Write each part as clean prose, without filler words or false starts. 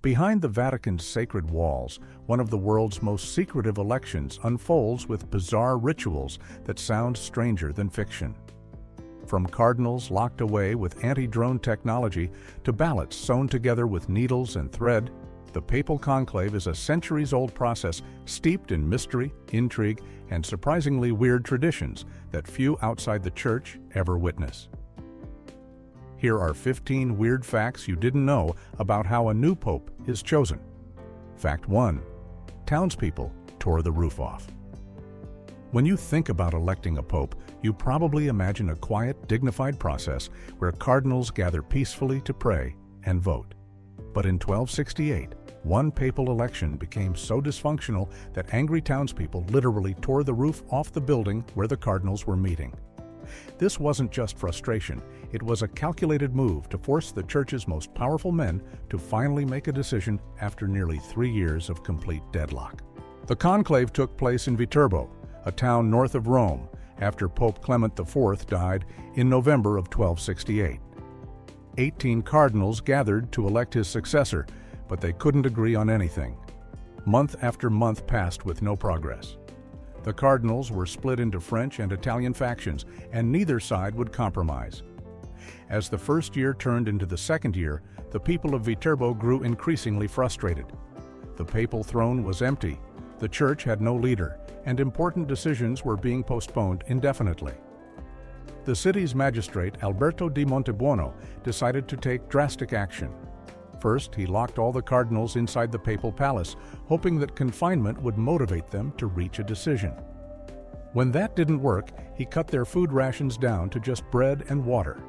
Behind the Vatican's sacred walls, one of the world's most secretive elections unfolds with bizarre rituals that sound stranger than fiction. From cardinals locked away with anti-drone technology to ballots sewn together with needles and thread, the papal conclave is a centuries-old process steeped in mystery, intrigue, and surprisingly weird traditions that few outside the Church ever witness. Here are 15 weird facts you didn't know about how a new pope is chosen. Fact 1. Townspeople tore the roof off. When you think about electing a pope, you probably imagine a quiet, dignified process where cardinals gather peacefully to pray and vote. But in 1268, one papal election became so dysfunctional that angry townspeople literally tore the roof off the building where the cardinals were meeting. This wasn't just frustration, it was a calculated move to force the Church's most powerful men to finally make a decision after nearly 3 years of complete deadlock. The conclave took place in Viterbo, a town north of Rome, after Pope Clement IV died in November of 1268. 18 cardinals gathered to elect his successor, but they couldn't agree on anything. Month after month passed with no progress. The cardinals were split into French and Italian factions, and neither side would compromise. As the first year turned into the second year, the people of Viterbo grew increasingly frustrated. The papal throne was empty, the Church had no leader, and important decisions were being postponed indefinitely. The city's magistrate, Alberto di Montebuono, decided to take drastic action. First, he locked all the cardinals inside the papal palace, hoping that confinement would motivate them to reach a decision. When that didn't work, he cut their food rations down to just bread and water.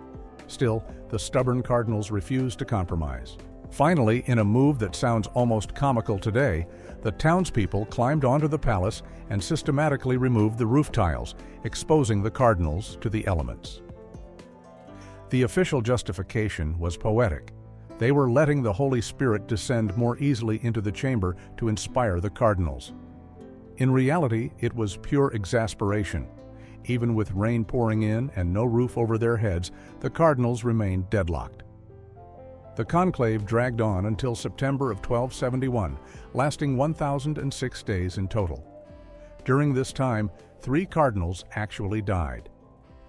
Still, the stubborn cardinals refused to compromise. Finally, in a move that sounds almost comical today, the townspeople climbed onto the palace and systematically removed the roof tiles, exposing the cardinals to the elements. The official justification was poetic. They were letting the Holy Spirit descend more easily into the chamber to inspire the cardinals. In reality, it was pure exasperation. Even with rain pouring in and no roof over their heads, the cardinals remained deadlocked. The conclave dragged on until September of 1271, lasting 1,006 days in total. During this time, 3 cardinals actually died.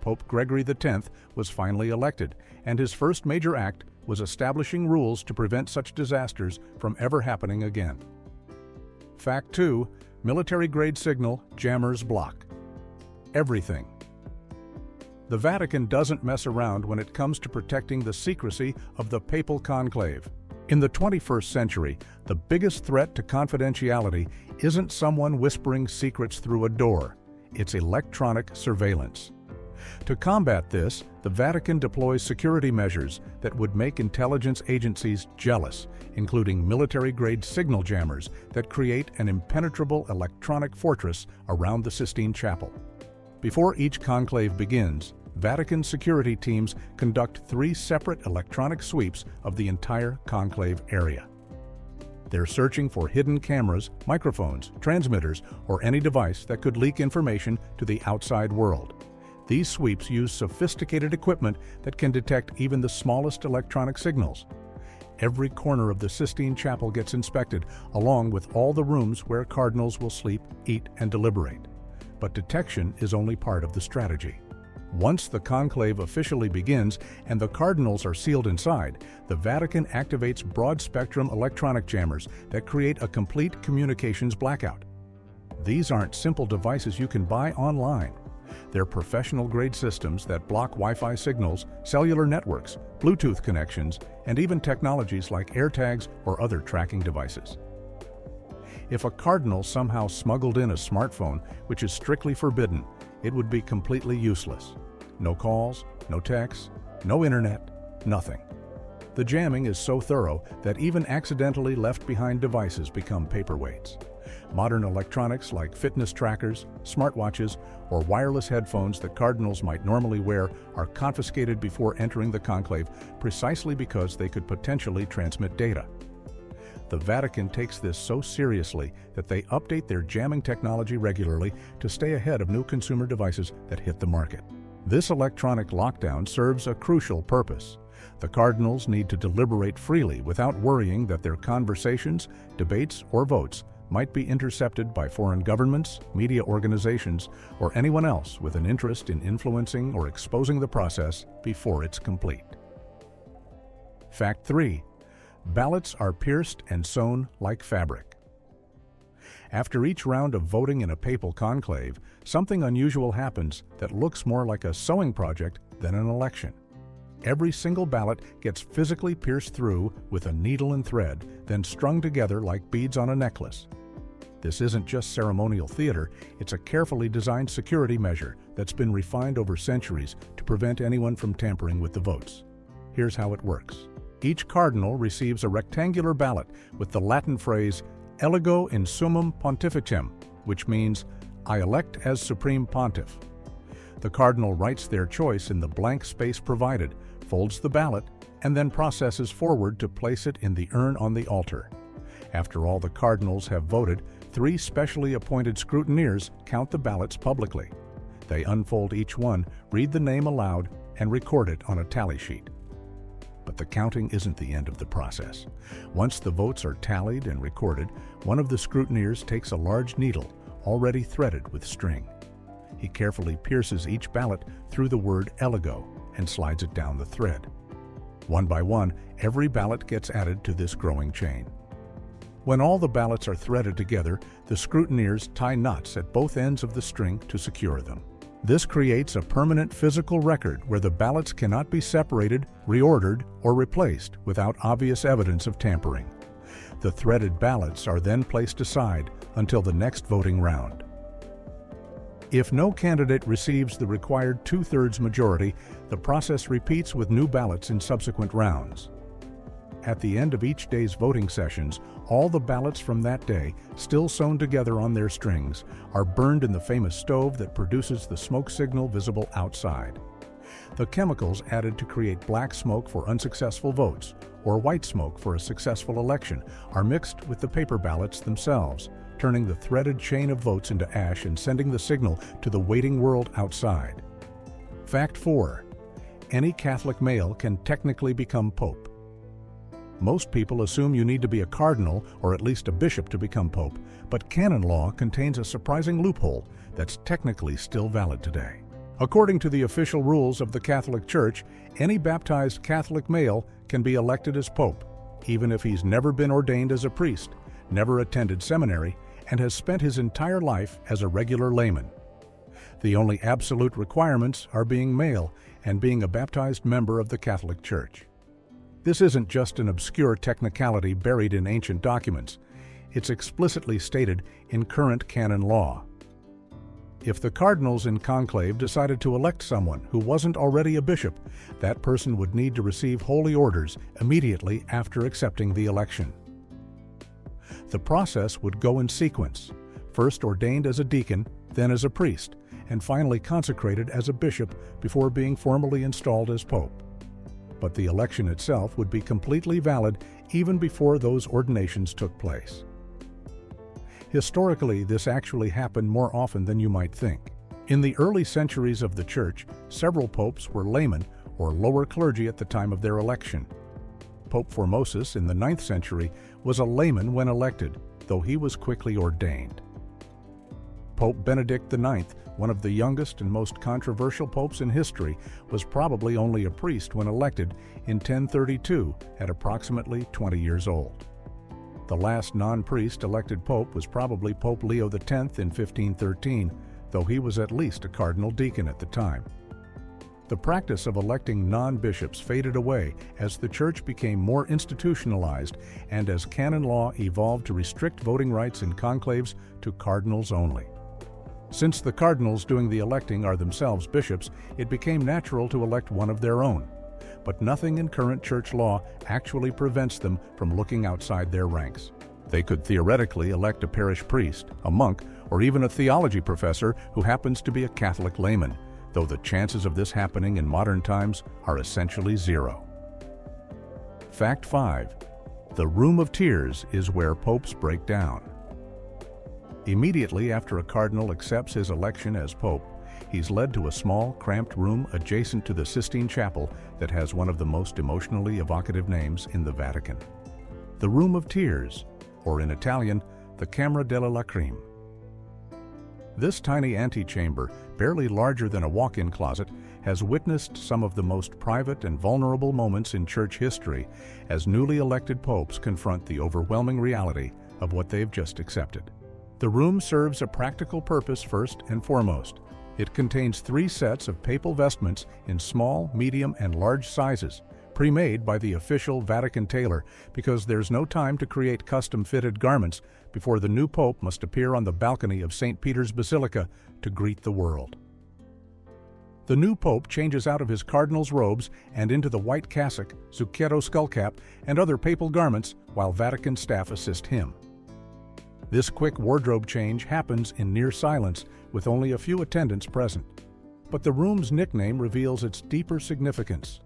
Pope Gregory X was finally elected, and his first major act was establishing rules to prevent such disasters from ever happening again. Fact 2. Military-grade signal jammers block everything. The Vatican doesn't mess around when it comes to protecting the secrecy of the papal conclave. In the 21st century, the biggest threat to confidentiality isn't someone whispering secrets through a door. It's electronic surveillance. To combat this, the Vatican deploys security measures that would make intelligence agencies jealous, including military-grade signal jammers that create an impenetrable electronic fortress around the Sistine Chapel. Before each conclave begins, Vatican security teams conduct 3 separate electronic sweeps of the entire conclave area. They're searching for hidden cameras, microphones, transmitters, or any device that could leak information to the outside world. These sweeps use sophisticated equipment that can detect even the smallest electronic signals. Every corner of the Sistine Chapel gets inspected, along with all the rooms where cardinals will sleep, eat, and deliberate. But detection is only part of the strategy. Once the conclave officially begins and the cardinals are sealed inside, the Vatican activates broad-spectrum electronic jammers that create a complete communications blackout. These aren't simple devices you can buy online. They're professional-grade systems that block Wi-Fi signals, cellular networks, Bluetooth connections, and even technologies like AirTags or other tracking devices. If a cardinal somehow smuggled in a smartphone, which is strictly forbidden, it would be completely useless. No calls, no texts, no internet, nothing. The jamming is so thorough that even accidentally left-behind devices become paperweights. Modern electronics like fitness trackers, smartwatches, or wireless headphones that cardinals might normally wear are confiscated before entering the conclave precisely because they could potentially transmit data. The Vatican takes this so seriously that they update their jamming technology regularly to stay ahead of new consumer devices that hit the market. This electronic lockdown serves a crucial purpose. The cardinals need to deliberate freely without worrying that their conversations, debates, or votes might be intercepted by foreign governments, media organizations, or anyone else with an interest in influencing or exposing the process before it's complete. Fact 3. Ballots are pierced and sewn like fabric. After each round of voting in a papal conclave, something unusual happens that looks more like a sewing project than an election. Every single ballot gets physically pierced through with a needle and thread, then strung together like beads on a necklace. This isn't just ceremonial theater, it's a carefully designed security measure that's been refined over centuries to prevent anyone from tampering with the votes. Here's how it works. Each cardinal receives a rectangular ballot with the Latin phrase "Elego in summum pontificem," which means, "I elect as supreme pontiff." The cardinal writes their choice in the blank space provided, folds the ballot, and then processes forward to place it in the urn on the altar. After all the cardinals have voted, 3 specially appointed scrutineers count the ballots publicly. They unfold each one, read the name aloud, and record it on a tally sheet. But the counting isn't the end of the process. Once the votes are tallied and recorded, one of the scrutineers takes a large needle, already threaded with string. He carefully pierces each ballot through the word "Elego" and slides it down the thread. One by one, every ballot gets added to this growing chain. When all the ballots are threaded together, the scrutineers tie knots at both ends of the string to secure them. This creates a permanent physical record where the ballots cannot be separated, reordered, or replaced without obvious evidence of tampering. The threaded ballots are then placed aside until the next voting round. If no candidate receives the required 2/3 majority, the process repeats with new ballots in subsequent rounds. At the end of each day's voting sessions, all the ballots from that day, still sewn together on their strings, are burned in the famous stove that produces the smoke signal visible outside. The chemicals added to create black smoke for unsuccessful votes, or white smoke for a successful election, are mixed with the paper ballots themselves, turning the threaded chain of votes into ash and sending the signal to the waiting world outside. Fact 4. Any Catholic male can technically become pope. Most people assume you need to be a cardinal or at least a bishop to become pope, but canon law contains a surprising loophole that's technically still valid today. According to the official rules of the Catholic Church, any baptized Catholic male can be elected as pope, even if he's never been ordained as a priest, never attended seminary, and has spent his entire life as a regular layman. The only absolute requirements are being male and being a baptized member of the Catholic Church. This isn't just an obscure technicality buried in ancient documents. It's explicitly stated in current canon law. If the cardinals in conclave decided to elect someone who wasn't already a bishop, that person would need to receive holy orders immediately after accepting the election. The process would go in sequence, first ordained as a deacon, then as a priest, and finally consecrated as a bishop before being formally installed as pope. But the election itself would be completely valid even before those ordinations took place. Historically, this actually happened more often than you might think. In the early centuries of the Church, several popes were laymen or lower clergy at the time of their election. Pope Formosus in the 9th century was a layman when elected, though he was quickly ordained. Pope Benedict IX, one of the youngest and most controversial popes in history, was probably only a priest when elected in 1032 at approximately 20 years old. The last non-priest elected pope was probably Pope Leo X in 1513, though he was at least a cardinal deacon at the time. The practice of electing non-bishops faded away as the Church became more institutionalized and as canon law evolved to restrict voting rights in conclaves to cardinals only. Since the cardinals doing the electing are themselves bishops, it became natural to elect one of their own. But nothing in current church law actually prevents them from looking outside their ranks. They could theoretically elect a parish priest, a monk, or even a theology professor who happens to be a Catholic layman, though the chances of this happening in modern times are essentially zero. Fact 5. The room of tears is where popes break down. Immediately after a cardinal accepts his election as pope, He's led to a small, cramped room adjacent to the Sistine Chapel that has one of the most emotionally evocative names in the Vatican. The Room of Tears, or in Italian, the Camera delle Lacrime. This tiny antechamber, barely larger than a walk-in closet, has witnessed some of the most private and vulnerable moments in church history as newly elected popes confront the overwhelming reality of what they've just accepted. The room serves a practical purpose first and foremost. It contains 3 sets of papal vestments in small, medium, and large sizes, pre-made by the official Vatican tailor because there's no time to create custom-fitted garments before the new pope must appear on the balcony of St. Peter's Basilica to greet the world. The new pope changes out of his cardinal's robes and into the white cassock, zucchetto skullcap, and other papal garments while Vatican staff assist him. This quick wardrobe change happens in near silence with only a few attendants present. But the room's nickname reveals its deeper significance.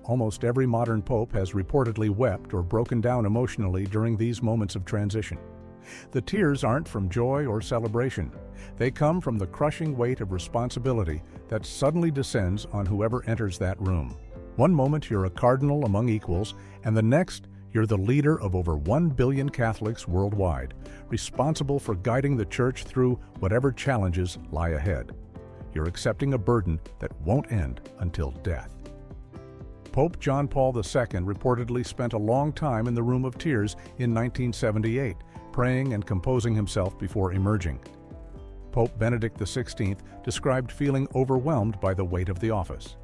Almost every modern pope has reportedly wept or broken down emotionally during these moments of transition. The tears aren't from joy or celebration. They come from the crushing weight of responsibility that suddenly descends on whoever enters that room. One moment you're a cardinal among equals, and the next you're the leader of over 1 billion Catholics worldwide, responsible for guiding the Church through whatever challenges lie ahead. You're accepting a burden that won't end until death. Pope John Paul II reportedly spent a long time in the Room of Tears in 1978, praying and composing himself before emerging. Pope Benedict XVI described feeling overwhelmed by the weight of the office.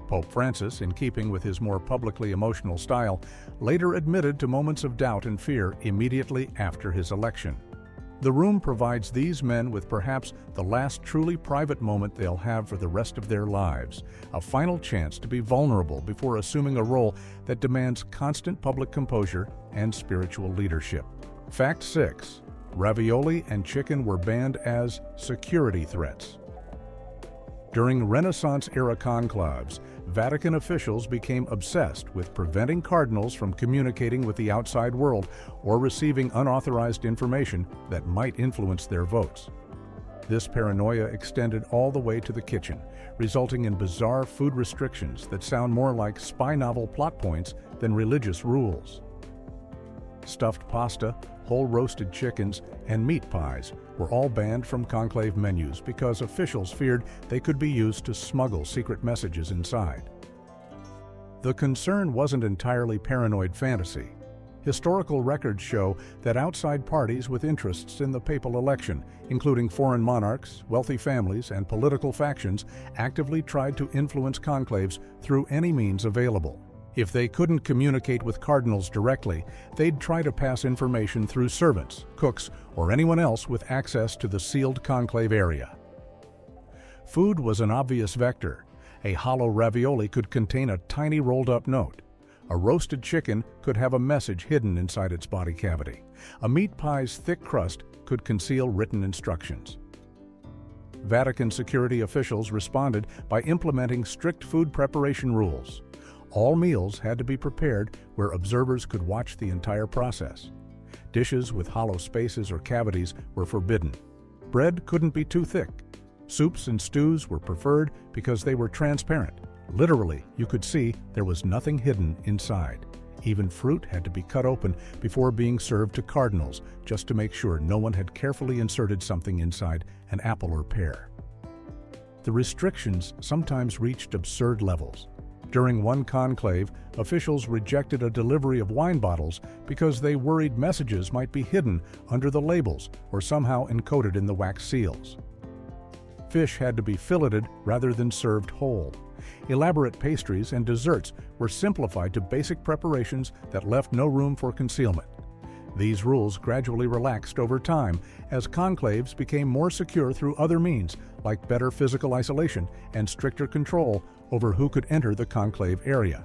Pope Francis, in keeping with his more publicly emotional style, later admitted to moments of doubt and fear immediately after his election. The room provides these men with perhaps the last truly private moment they'll have for the rest of their lives, a final chance to be vulnerable before assuming a role that demands constant public composure and spiritual leadership. Fact 6. Ravioli and chicken were banned as security threats. During Renaissance-era conclaves, Vatican officials became obsessed with preventing cardinals from communicating with the outside world or receiving unauthorized information that might influence their votes. This paranoia extended all the way to the kitchen, resulting in bizarre food restrictions that sound more like spy novel plot points than religious rules. Stuffed pasta, whole roasted chickens, and meat pies were all banned from conclave menus because officials feared they could be used to smuggle secret messages inside. The concern wasn't entirely paranoid fantasy. Historical records show that outside parties with interests in the papal election, including foreign monarchs, wealthy families, and political factions, actively tried to influence conclaves through any means available. If they couldn't communicate with cardinals directly, they'd try to pass information through servants, cooks, or anyone else with access to the sealed conclave area. Food was an obvious vector. A hollow ravioli could contain a tiny rolled-up note. A roasted chicken could have a message hidden inside its body cavity. A meat pie's thick crust could conceal written instructions. Vatican security officials responded by implementing strict food preparation rules. All meals had to be prepared where observers could watch the entire process. Dishes with hollow spaces or cavities were forbidden. Bread couldn't be too thick. Soups and stews were preferred because they were transparent. Literally, you could see there was nothing hidden inside. Even fruit had to be cut open before being served to cardinals, just to make sure no one had carefully inserted something inside an apple or pear. The restrictions sometimes reached absurd levels. During one conclave, officials rejected a delivery of wine bottles because they worried messages might be hidden under the labels or somehow encoded in the wax seals. Fish had to be filleted rather than served whole. Elaborate pastries and desserts were simplified to basic preparations that left no room for concealment. These rules gradually relaxed over time as conclaves became more secure through other means, like better physical isolation and stricter control over who could enter the conclave area.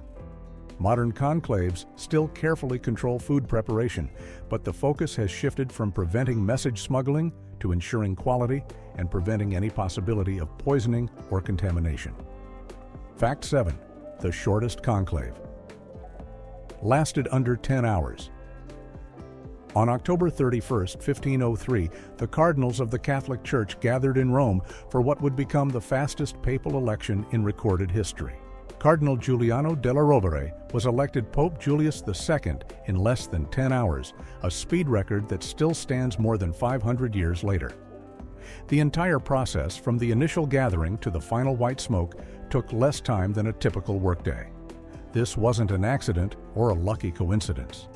Modern conclaves still carefully control food preparation, but the focus has shifted from preventing message smuggling to ensuring quality and preventing any possibility of poisoning or contamination. Fact 7. The shortest conclave lasted under 10 hours. On October 31, 1503, the cardinals of the Catholic Church gathered in Rome for what would become the fastest papal election in recorded history. Cardinal Giuliano della Rovere was elected Pope Julius II in less than 10 hours, a speed record that still stands more than 500 years later. The entire process, from the initial gathering to the final white smoke, took less time than a typical workday. This wasn't an accident or a lucky coincidence.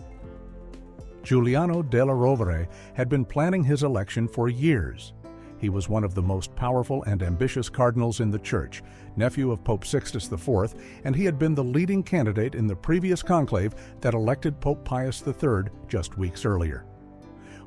Giuliano della Rovere had been planning his election for years. He was one of the most powerful and ambitious cardinals in the Church, nephew of Pope Sixtus IV, and he had been the leading candidate in the previous conclave that elected Pope Pius III just weeks earlier.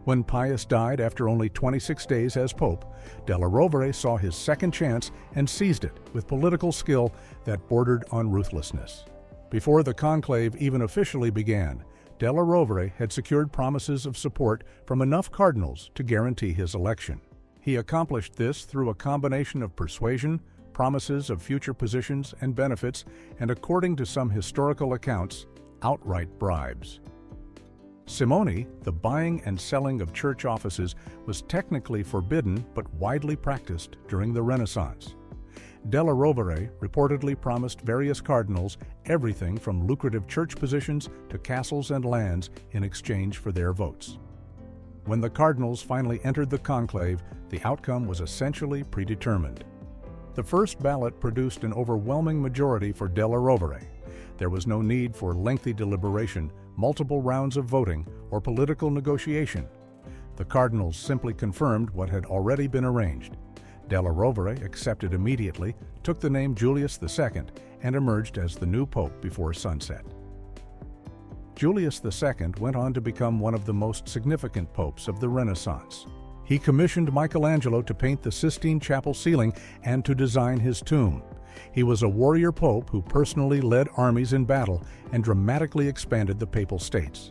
When Pius died after only 26 days as Pope, della Rovere saw his second chance and seized it with political skill that bordered on ruthlessness. Before the conclave even officially began, della Rovere had secured promises of support from enough cardinals to guarantee his election. He accomplished this through a combination of persuasion, promises of future positions and benefits, and according to some historical accounts, outright bribes. Simony, the buying and selling of church offices, was technically forbidden but widely practiced during the Renaissance. Della Rovere reportedly promised various cardinals everything from lucrative church positions to castles and lands in exchange for their votes. When the cardinals finally entered the conclave, the outcome was essentially predetermined. The first ballot produced an overwhelming majority for della Rovere. There was no need for lengthy deliberation, multiple rounds of voting, or political negotiation. The cardinals simply confirmed what had already been arranged. Della Rovere accepted immediately, took the name Julius II, and emerged as the new pope before sunset. Julius II went on to become one of the most significant popes of the Renaissance. He commissioned Michelangelo to paint the Sistine Chapel ceiling and to design his tomb. He was a warrior pope who personally led armies in battle and dramatically expanded the Papal States.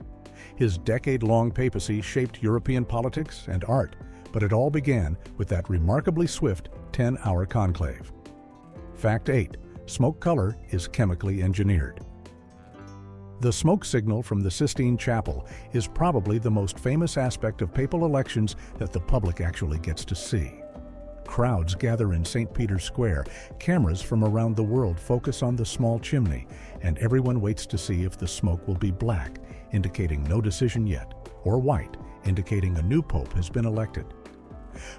His decade-long papacy shaped European politics and art, but it all began with that remarkably swift 10-hour conclave. Fact 8. Smoke color is chemically engineered. The smoke signal from the Sistine Chapel is probably the most famous aspect of papal elections that the public actually gets to see. Crowds gather in St. Peter's Square, cameras from around the world focus on the small chimney, and everyone waits to see if the smoke will be black, indicating no decision yet, or white, indicating a new pope has been elected.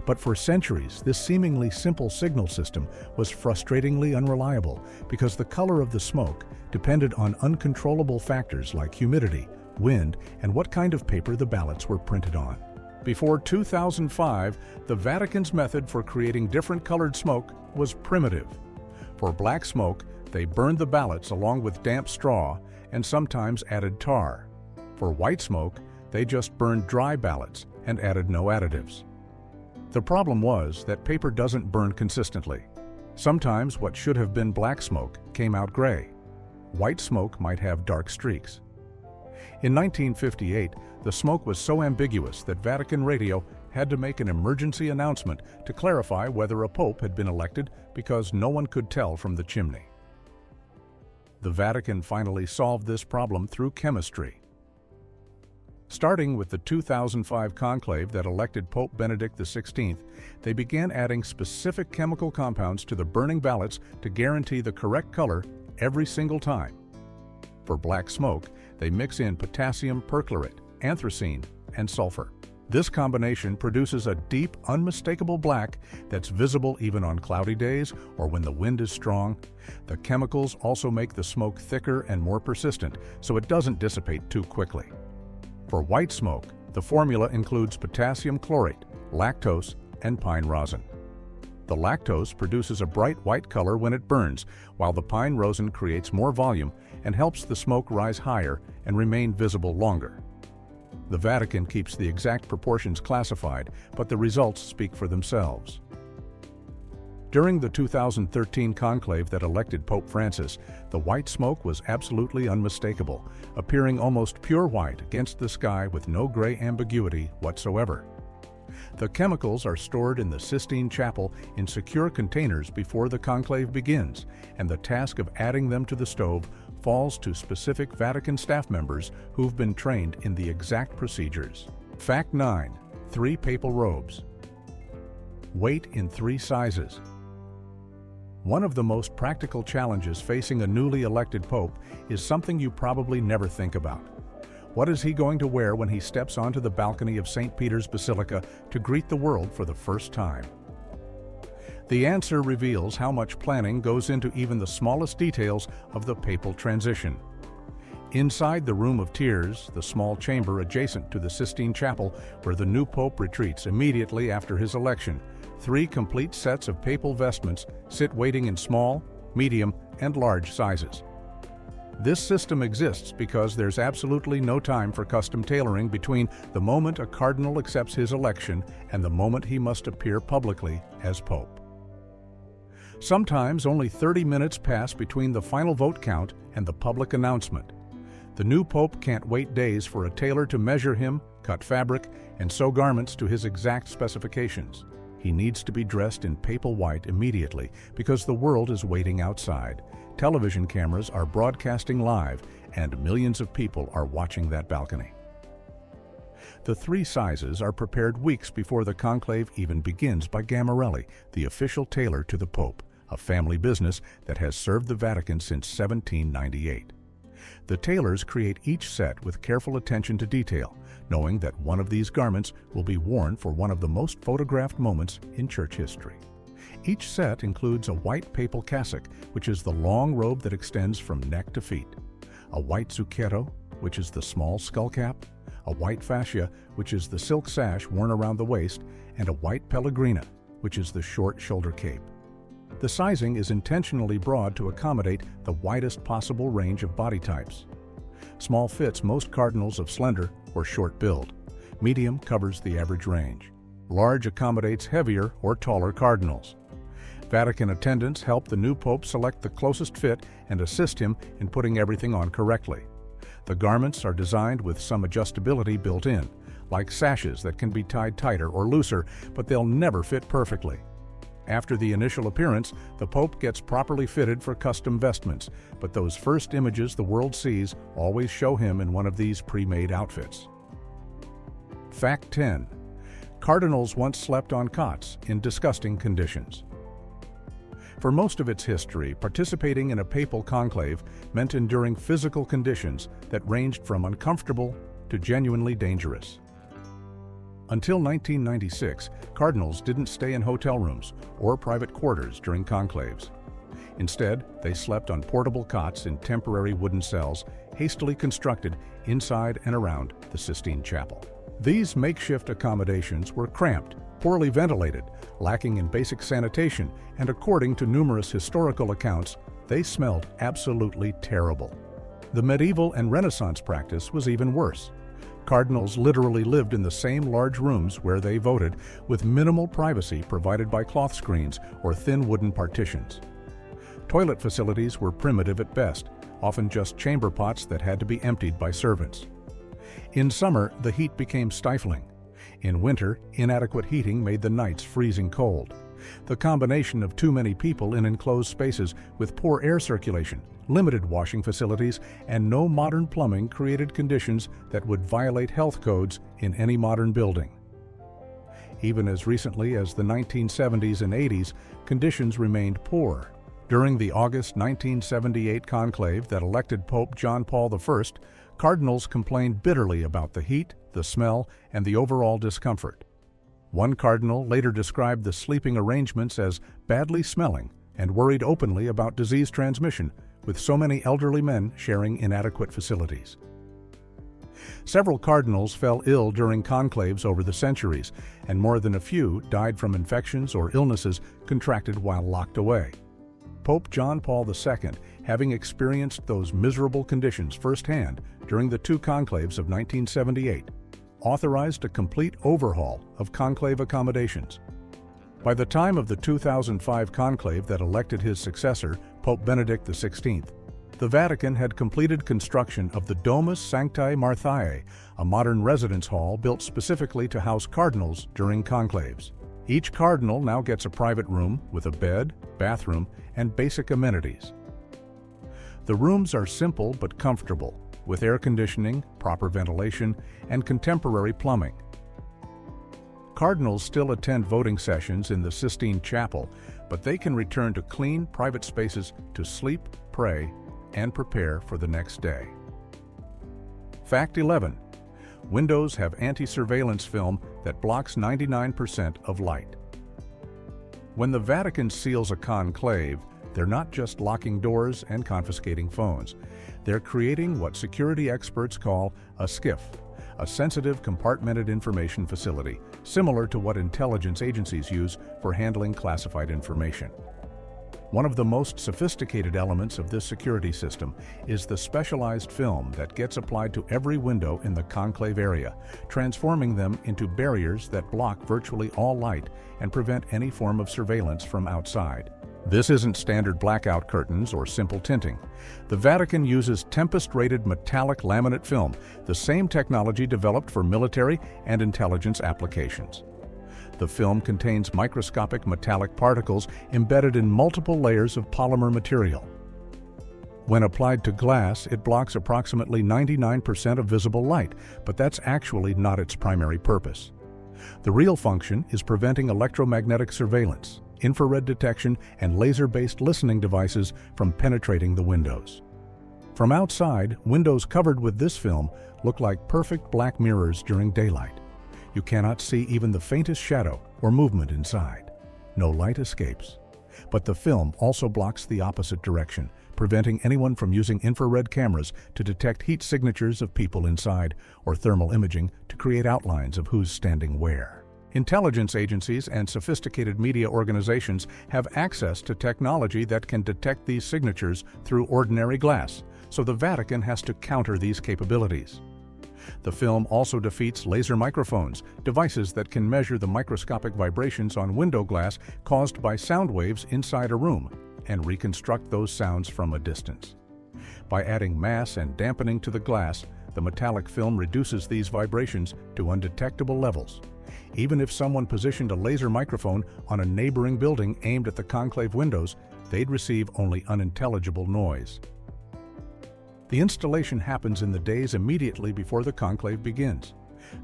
But for centuries, this seemingly simple signal system was frustratingly unreliable because the color of the smoke depended on uncontrollable factors like humidity, wind, and what kind of paper the ballots were printed on. Before 2005, the Vatican's method for creating different colored smoke was primitive. For black smoke, they burned the ballots along with damp straw and sometimes added tar. For white smoke, they just burned dry ballots and added no additives. The problem was that paper doesn't burn consistently. Sometimes what should have been black smoke came out gray. White smoke might have dark streaks. In 1958, the smoke was so ambiguous that Vatican radio had to make an emergency announcement to clarify whether a pope had been elected because no one could tell from the chimney. The Vatican finally solved this problem through chemistry. Starting with the 2005 conclave that elected Pope Benedict XVI, they began adding specific chemical compounds to the burning ballots to guarantee the correct color every single time. For black smoke, they mix in potassium perchlorate, anthracene, and sulfur. This combination produces a deep, unmistakable black that's visible even on cloudy days or when the wind is strong. The chemicals also make the smoke thicker and more persistent, so it doesn't dissipate too quickly. For white smoke, the formula includes potassium chlorate, lactose, and pine rosin. The lactose produces a bright white color when it burns, while the pine rosin creates more volume and helps the smoke rise higher and remain visible longer. The Vatican keeps the exact proportions classified, but the results speak for themselves. During the 2013 conclave that elected Pope Francis, the white smoke was absolutely unmistakable, appearing almost pure white against the sky with no gray ambiguity whatsoever. The chemicals are stored in the Sistine Chapel in secure containers before the conclave begins, and the task of adding them to the stove falls to specific Vatican staff members who've been trained in the exact procedures. Fact 9. 3 papal robes. Weight in 3 sizes. One of the most practical challenges facing a newly elected pope is something you probably never think about. What is he going to wear when he steps onto the balcony of St. Peter's Basilica to greet the world for the first time? The answer reveals how much planning goes into even the smallest details of the papal transition. Inside the Room of Tears, the small chamber adjacent to the Sistine Chapel where the new pope retreats immediately after his election, 3 complete sets of papal vestments sit waiting in small, medium, and large sizes. This system exists because there's absolutely no time for custom tailoring between the moment a cardinal accepts his election and the moment he must appear publicly as pope. Sometimes only 30 minutes pass between the final vote count and the public announcement. The new pope can't wait days for a tailor to measure him, cut fabric, and sew garments to his exact specifications. He needs to be dressed in papal white immediately because the world is waiting outside. Television cameras are broadcasting live, and millions of people are watching that balcony. The 3 sizes are prepared weeks before the conclave even begins by Gammarelli, the official tailor to the Pope, a family business that has served the Vatican since 1798. The tailors create each set with careful attention to detail, knowing that one of these garments will be worn for one of the most photographed moments in church history. Each set includes a white papal cassock, which is the long robe that extends from neck to feet, a white zucchetto, which is the small skull cap, a white fascia, which is the silk sash worn around the waist, and a white pellegrina, which is the short shoulder cape. The sizing is intentionally broad to accommodate the widest possible range of body types. Small fits most cardinals of slender or short build. Medium covers the average range. Large accommodates heavier or taller cardinals. Vatican attendants help the new pope select the closest fit and assist him in putting everything on correctly. The garments are designed with some adjustability built in, like sashes that can be tied tighter or looser, but they'll never fit perfectly. After the initial appearance, the Pope gets properly fitted for custom vestments, but those first images the world sees always show him in one of these pre-made outfits. Fact 10. Cardinals once slept on cots in disgusting conditions. For most of its history, participating in a papal conclave meant enduring physical conditions that ranged from uncomfortable to genuinely dangerous. Until 1996, cardinals didn't stay in hotel rooms or private quarters during conclaves. Instead, they slept on portable cots in temporary wooden cells hastily constructed inside and around the Sistine Chapel. These makeshift accommodations were cramped, poorly ventilated, lacking in basic sanitation, and according to numerous historical accounts, they smelled absolutely terrible. The medieval and Renaissance practice was even worse. Cardinals literally lived in the same large rooms where they voted, with minimal privacy provided by cloth screens or thin wooden partitions. Toilet facilities were primitive at best, often just chamber pots that had to be emptied by servants. In summer, the heat became stifling. In winter, inadequate heating made the nights freezing cold. The combination of too many people in enclosed spaces with poor air circulation, limited washing facilities, and no modern plumbing created conditions that would violate health codes in any modern building. Even as recently as the 1970s and 80s, conditions remained poor. During the August 1978 conclave that elected Pope John Paul I, cardinals complained bitterly about the heat, the smell, and the overall discomfort. One cardinal later described the sleeping arrangements as badly smelling and worried openly about disease transmission, with so many elderly men sharing inadequate facilities. Several cardinals fell ill during conclaves over the centuries, and more than a few died from infections or illnesses contracted while locked away. Pope John Paul II, having experienced those miserable conditions firsthand during the 2 conclaves of 1978, authorized a complete overhaul of conclave accommodations. By the time of the 2005 conclave that elected his successor, Pope Benedict XVI, the Vatican had completed construction of the Domus Sanctae Marthae, a modern residence hall built specifically to house cardinals during conclaves. Each cardinal now gets a private room with a bed, bathroom, and basic amenities. The rooms are simple but comfortable, with air conditioning, proper ventilation, and contemporary plumbing. Cardinals still attend voting sessions in the Sistine Chapel, but they can return to clean, private spaces to sleep, pray, and prepare for the next day. Fact 11. Windows have anti-surveillance film that blocks 99% of light. When the Vatican seals a conclave, they're not just locking doors and confiscating phones. They're creating what security experts call a SCIF, a sensitive compartmented information facility, similar to what intelligence agencies use for handling classified information. One of the most sophisticated elements of this security system is the specialized film that gets applied to every window in the conclave area, transforming them into barriers that block virtually all light and prevent any form of surveillance from outside. This isn't standard blackout curtains or simple tinting. The Vatican uses Tempest-rated metallic laminate film, the same technology developed for military and intelligence applications. The film contains microscopic metallic particles embedded in multiple layers of polymer material. When applied to glass, it blocks approximately 99% of visible light, but that's actually not its primary purpose. The real function is preventing electromagnetic surveillance, infrared detection, and laser-based listening devices from penetrating the windows. From outside, windows covered with this film look like perfect black mirrors during daylight. You cannot see even the faintest shadow or movement inside. No light escapes. But the film also blocks the opposite direction, preventing anyone from using infrared cameras to detect heat signatures of people inside or thermal imaging to create outlines of who's standing where. Intelligence agencies and sophisticated media organizations have access to technology that can detect these signatures through ordinary glass, so the Vatican has to counter these capabilities. The film also defeats laser microphones, devices that can measure the microscopic vibrations on window glass caused by sound waves inside a room and reconstruct those sounds from a distance. By adding mass and dampening to the glass, the metallic film reduces these vibrations to undetectable levels. Even if someone positioned a laser microphone on a neighboring building aimed at the conclave windows, they'd receive only unintelligible noise. The installation happens in the days immediately before the conclave begins.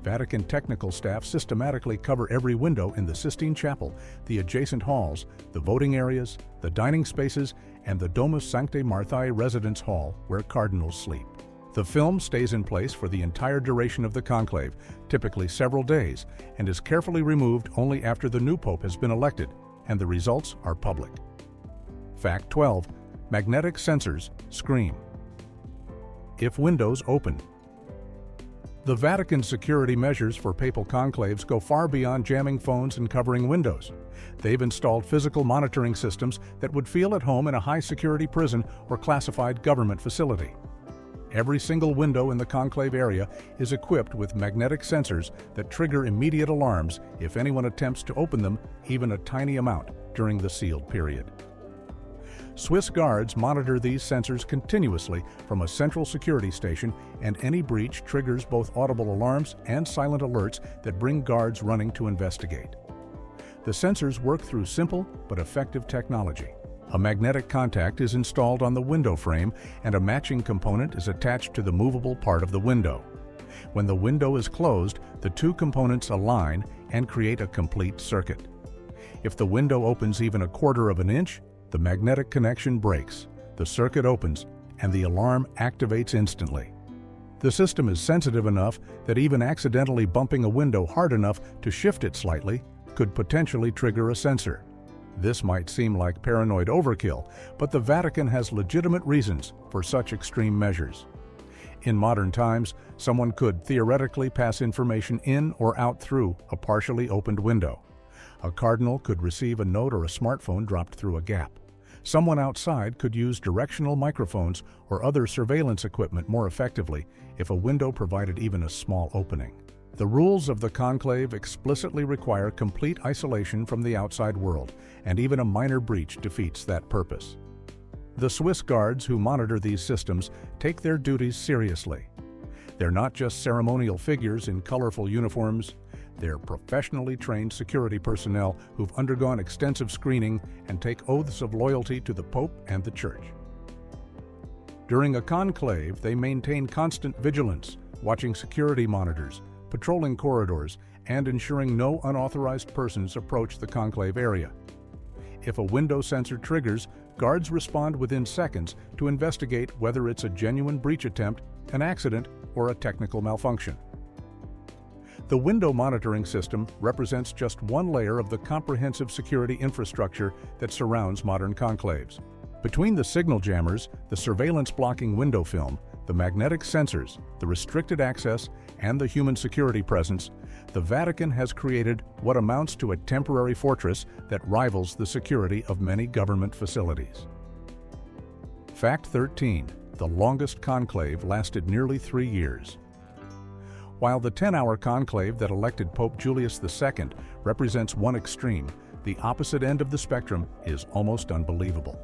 Vatican technical staff systematically cover every window in the Sistine Chapel, the adjacent halls, the voting areas, the dining spaces, and the Domus Sanctae Marthae residence hall where cardinals sleep. The film stays in place for the entire duration of the conclave, typically several days, and is carefully removed only after the new pope has been elected, and the results are public. Fact 12. Magnetic sensors scream if windows open. The Vatican's security measures for papal conclaves go far beyond jamming phones and covering windows. They've installed physical monitoring systems that would feel at home in a high-security prison or classified government facility. Every single window in the conclave area is equipped with magnetic sensors that trigger immediate alarms if anyone attempts to open them even a tiny amount during the sealed period. Swiss guards monitor these sensors continuously from a central security station, and any breach triggers both audible alarms and silent alerts that bring guards running to investigate. The sensors work through simple but effective technology. A magnetic contact is installed on the window frame, and a matching component is attached to the movable part of the window. When the window is closed, the two components align and create a complete circuit. If the window opens even a quarter of an inch, the magnetic connection breaks, the circuit opens, and the alarm activates instantly. The system is sensitive enough that even accidentally bumping a window hard enough to shift it slightly could potentially trigger a sensor. This might seem like paranoid overkill, but the Vatican has legitimate reasons for such extreme measures. In modern times, someone could theoretically pass information in or out through a partially opened window. A cardinal could receive a note or a smartphone dropped through a gap. Someone outside could use directional microphones or other surveillance equipment more effectively if a window provided even a small opening. The rules of the conclave explicitly require complete isolation from the outside world, and even a minor breach defeats that purpose. The Swiss guards who monitor these systems take their duties seriously. They're not just ceremonial figures in colorful uniforms. They're professionally trained security personnel who've undergone extensive screening and take oaths of loyalty to the Pope and the Church. During a conclave, they maintain constant vigilance, watching security monitors, patrolling corridors, and ensuring no unauthorized persons approach the conclave area. If a window sensor triggers, guards respond within seconds to investigate whether it's a genuine breach attempt, an accident, or a technical malfunction. The window monitoring system represents just one layer of the comprehensive security infrastructure that surrounds modern conclaves. Between the signal jammers, the surveillance-blocking window film, the magnetic sensors, the restricted access, and the human security presence, the Vatican has created what amounts to a temporary fortress that rivals the security of many government facilities. Fact 13. The longest conclave lasted nearly 3 years. While the 10-hour conclave that elected Pope Julius II represents one extreme, the opposite end of the spectrum is almost unbelievable.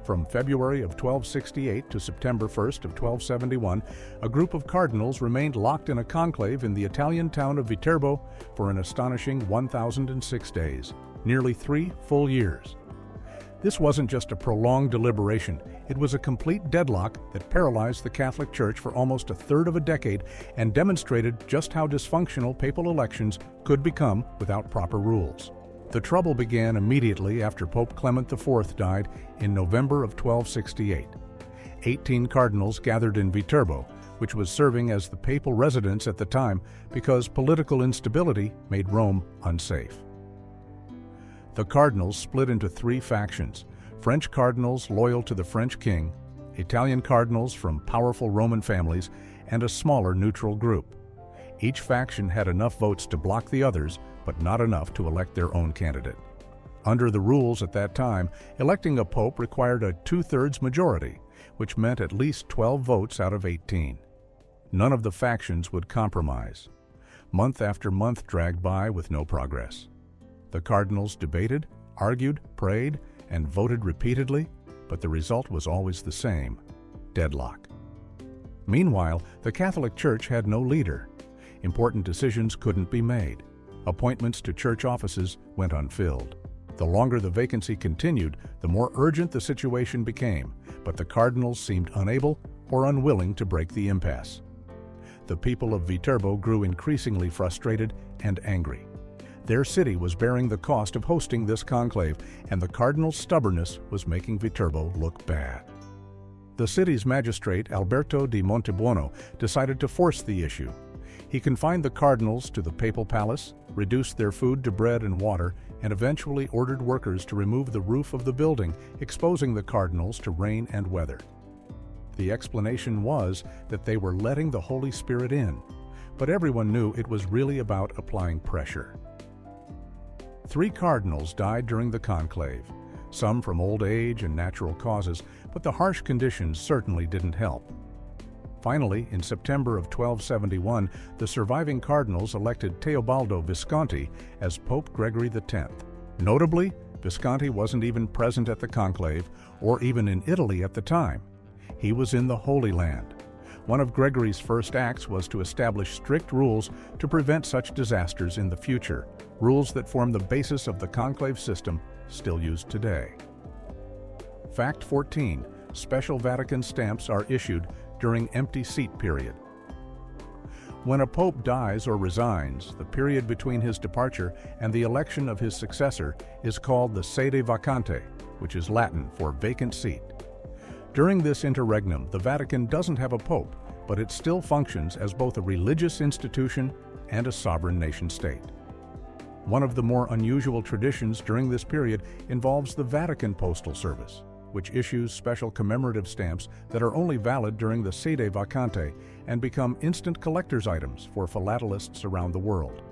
From February of 1268 to September 1st of 1271, a group of cardinals remained locked in a conclave in the Italian town of Viterbo for an astonishing 1,006 days, nearly 3 full years. This wasn't just a prolonged deliberation, it was a complete deadlock that paralyzed the Catholic Church for almost a third of a decade and demonstrated just how dysfunctional papal elections could become without proper rules. The trouble began immediately after Pope Clement IV died in November of 1268. 18 cardinals gathered in Viterbo, which was serving as the papal residence at the time because political instability made Rome unsafe. The cardinals split into 3 factions: French cardinals loyal to the French king, Italian cardinals from powerful Roman families, and a smaller neutral group. Each faction had enough votes to block the others, but not enough to elect their own candidate. Under the rules at that time, electing a pope required a 2/3 majority, which meant at least 12 votes out of 18. None of the factions would compromise. Month after month dragged by with no progress. The cardinals debated, argued, prayed, and voted repeatedly, but the result was always the same: deadlock. Meanwhile, the Catholic Church had no leader. Important decisions couldn't be made. Appointments to church offices went unfilled. The longer the vacancy continued, the more urgent the situation became, but the cardinals seemed unable or unwilling to break the impasse. The people of Viterbo grew increasingly frustrated and angry. Their city was bearing the cost of hosting this conclave, and the cardinals' stubbornness was making Viterbo look bad. The city's magistrate, Alberto di Montebuono, decided to force the issue. He confined the cardinals to the papal palace, reduced their food to bread and water, and eventually ordered workers to remove the roof of the building, exposing the cardinals to rain and weather. The explanation was that they were letting the Holy Spirit in, but everyone knew it was really about applying pressure. 3 cardinals died during the conclave, some from old age and natural causes, but the harsh conditions certainly didn't help. Finally, in September of 1271, the surviving cardinals elected Teobaldo Visconti as Pope Gregory X. Notably, Visconti wasn't even present at the conclave or even in Italy at the time. He was in the Holy Land. One of Gregory's first acts was to establish strict rules to prevent such disasters in the future, rules that form the basis of the conclave system still used today. Fact 14. Special Vatican stamps are issued during empty seat period. When a pope dies or resigns, the period between his departure and the election of his successor is called the sede vacante, which is Latin for vacant seat. During this interregnum, the Vatican doesn't have a pope, but it still functions as both a religious institution and a sovereign nation-state. One of the more unusual traditions during this period involves the Vatican Postal Service, which issues special commemorative stamps that are only valid during the sede vacante and become instant collector's items for philatelists around the world.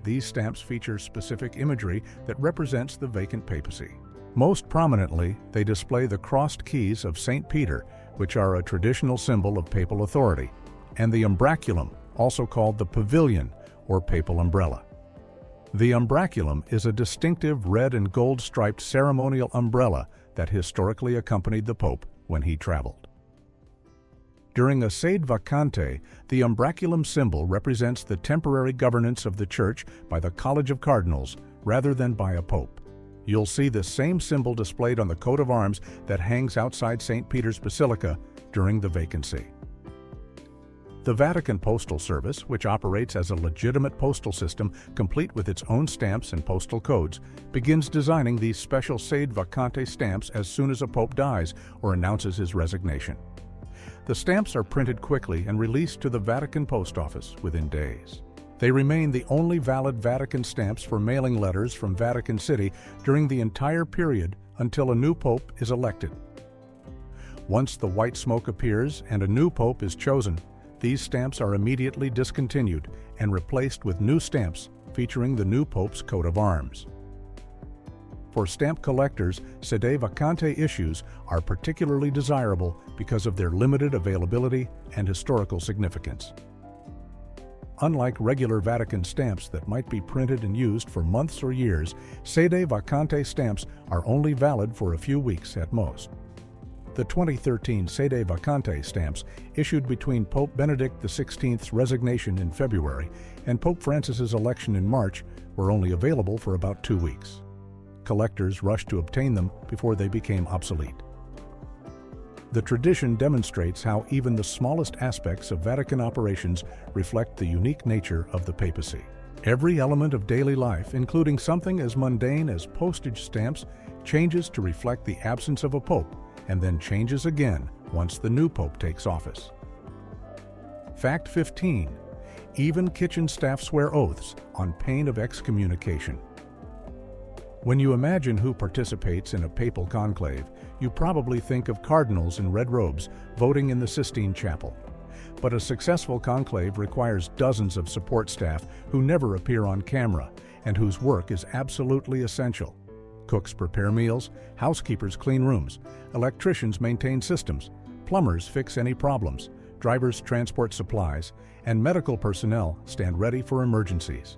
These stamps feature specific imagery that represents the vacant papacy. Most prominently, they display the crossed keys of St. Peter, which are a traditional symbol of papal authority, and the umbraculum, also called the pavilion or papal umbrella. The umbraculum is a distinctive red and gold striped ceremonial umbrella that historically accompanied the Pope when he traveled. During a sede vacante, the umbraculum symbol represents the temporary governance of the Church by the College of Cardinals rather than by a Pope. You'll see the same symbol displayed on the coat of arms that hangs outside St. Peter's Basilica during the vacancy. The Vatican Postal Service, which operates as a legitimate postal system complete with its own stamps and postal codes, begins designing these special sede vacante stamps as soon as a pope dies or announces his resignation. The stamps are printed quickly and released to the Vatican Post Office within days. They remain the only valid Vatican stamps for mailing letters from Vatican City during the entire period until a new pope is elected. Once the white smoke appears and a new pope is chosen, these stamps are immediately discontinued and replaced with new stamps featuring the new pope's coat of arms. For stamp collectors, sede vacante issues are particularly desirable because of their limited availability and historical significance. Unlike regular Vatican stamps that might be printed and used for months or years, sede vacante stamps are only valid for a few weeks at most. The 2013 sede vacante stamps, issued between Pope Benedict XVI's resignation in February and Pope Francis's election in March, were only available for about 2 weeks. Collectors rushed to obtain them before they became obsolete. The tradition demonstrates how even the smallest aspects of Vatican operations reflect the unique nature of the papacy. Every element of daily life, including something as mundane as postage stamps, changes to reflect the absence of a pope, and then changes again once the new pope takes office. Fact 15. Even kitchen staff swear oaths on pain of excommunication. When you imagine who participates in a papal conclave, you probably think of cardinals in red robes voting in the Sistine Chapel. But a successful conclave requires dozens of support staff who never appear on camera and whose work is absolutely essential. Cooks prepare meals, housekeepers clean rooms, electricians maintain systems, plumbers fix any problems, drivers transport supplies, and medical personnel stand ready for emergencies.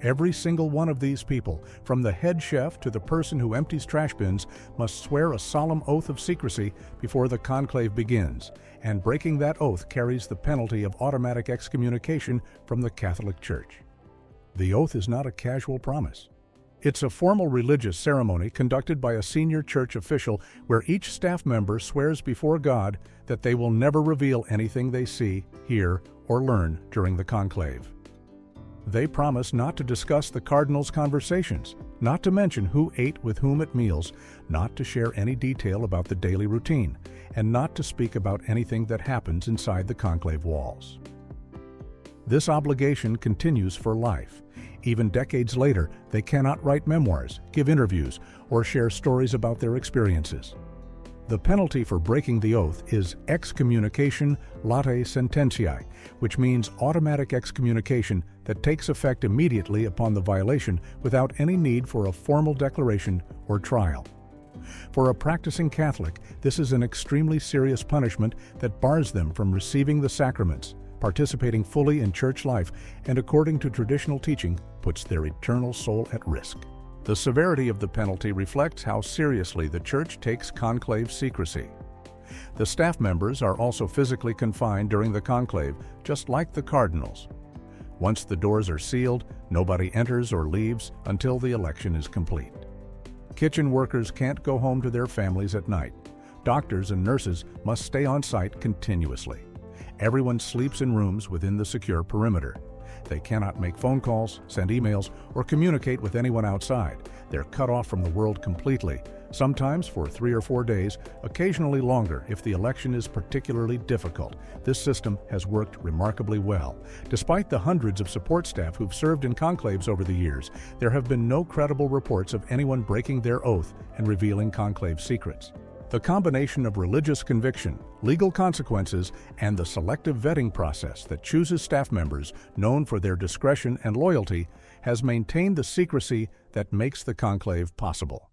Every single one of these people, from the head chef to the person who empties trash bins, must swear a solemn oath of secrecy before the conclave begins, and breaking that oath carries the penalty of automatic excommunication from the Catholic Church. The oath is not a casual promise. It's a formal religious ceremony conducted by a senior church official where each staff member swears before God that they will never reveal anything they see, hear, or learn during the conclave. They promise not to discuss the cardinals' conversations, not to mention who ate with whom at meals, not to share any detail about the daily routine, and not to speak about anything that happens inside the conclave walls. This obligation continues for life. Even decades later, they cannot write memoirs, give interviews, or share stories about their experiences. The penalty for breaking the oath is excommunication latae sententiae, which means automatic excommunication that takes effect immediately upon the violation without any need for a formal declaration or trial. For a practicing Catholic, this is an extremely serious punishment that bars them from receiving the sacraments, participating fully in church life, and according to traditional teaching, puts their eternal soul at risk. The severity of the penalty reflects how seriously the Church takes conclave secrecy. The staff members are also physically confined during the conclave, just like the cardinals. Once the doors are sealed, nobody enters or leaves until the election is complete. Kitchen workers can't go home to their families at night. Doctors and nurses must stay on site continuously. Everyone sleeps in rooms within the secure perimeter. They cannot make phone calls, send emails, or communicate with anyone outside. They're cut off from the world completely, sometimes for 3 or 4 days, occasionally longer if the election is particularly difficult. This system has worked remarkably well. Despite the hundreds of support staff who've served in conclaves over the years, there have been no credible reports of anyone breaking their oath and revealing conclave secrets. The combination of religious conviction, legal consequences, and the selective vetting process that chooses staff members known for their discretion and loyalty has maintained the secrecy that makes the conclave possible.